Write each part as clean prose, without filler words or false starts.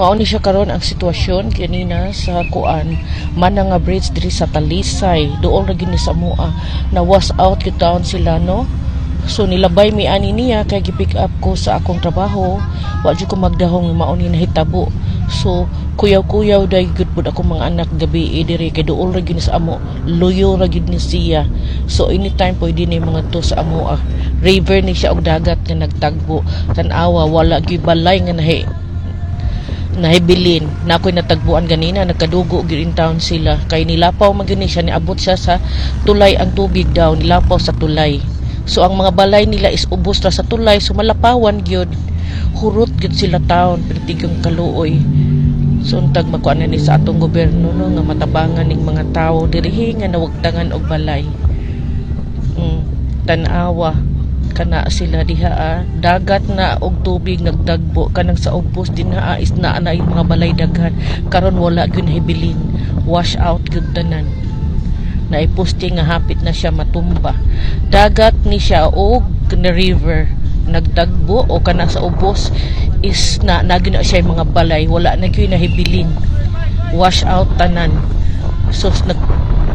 Mao ni siya karon ang sitwasyon kanina sa kuan man nga bridge diri sa Talisay dool ra gini sa mua na was out kita sila no. So nilabay mi ani niya kay gi-pick up ko sa akong trabaho, wa jud ko magdahong mao ni nahitabo. So kuyaw-kuyaw day gud pud ako mga anak gabi diri kay dool ra gini sa amo, luyo ra gid ni siya. So anytime pwede ni mga to sa amo river ni siya og dagat nga nagtagbo. Tan-awa wala gyud balay nga nahibilin na ako'y natagbuan ganina, nagkadugo in town sila kay nilapaw magani siya, niabot siya sa tulay ang tubig daw, nilapaw sa tulay. So ang mga balay nila is ubos ra sa tulay, so malapawan gyud, hurot gyud sila taon pertigang kaluoy. So untag makuan ni sa atong gobyerno no nga matabangan ning mga tawo diri nga nawagtangan og balay. Tan-awa kana sila diha dagat na og tubig nagdagbo kanang sa ubos dinha is naa na mga balay daghan karon wala gyud hibilin, wash out gyud tanan. Naiposte nga hapit na siya matumba, dagat ni siya og na river nagdagbo o kana sa ubos is na gyud na siya mga balay, wala na gyud nahibilin, wash out tanan. So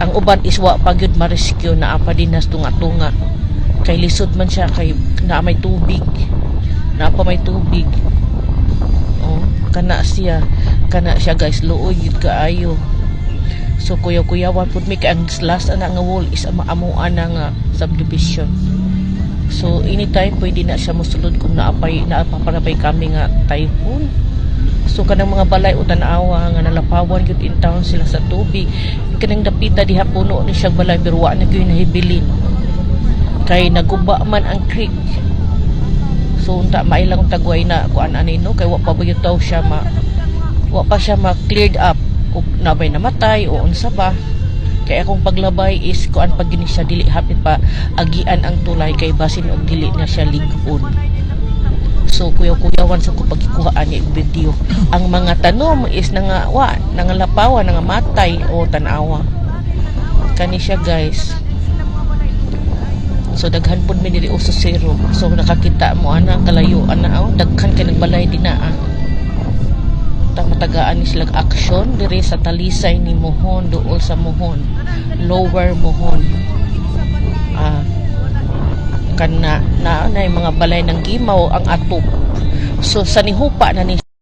ang uban is wa pa gyud ma-rescue, naa pa dinas tunga-tunga kay lisod man siya kay na may tubig, na pa may tubig. Kana siya guys, luoy yun kaayo. So kuyaw-kuyawan pud mi kay ang last ana nga wall is amuan na nga subdivision. So anytime pwede na siya mosulod kung naapaparabay kami nga typhoon. So kanang mga balay o tan-awa nga nalapawan gyud in town sila sa tubig, kanang dapita diha puno ni siya balay pero wa na gyud nahibilin kay naguba man ang creek. So unta mailang tagway na kuan ani no kay wa pa bagyo siya cleared up ug nabay namatay o unsa ba. Kay akong paglabay is kuan pag gini siya dili hapit pa agian ang tulay kay basin og dili na siya ligon. So kuyaw-kuyawan sa ko pagikuhaan ni video. Ang mga tanom is nangalapawan nga matay o tan-awa. Kani siya guys. So daghan pud mi diri usa zero. So nakakita mo ana kalayo ana daghan kay nagbalay dinaa. Matagaan ni sila action diri sa Talisay ni Mohon, duol sa Mohon, Lower Mohon. Kana na mga balay ng gimaw ang atop. So sa nihupa na ni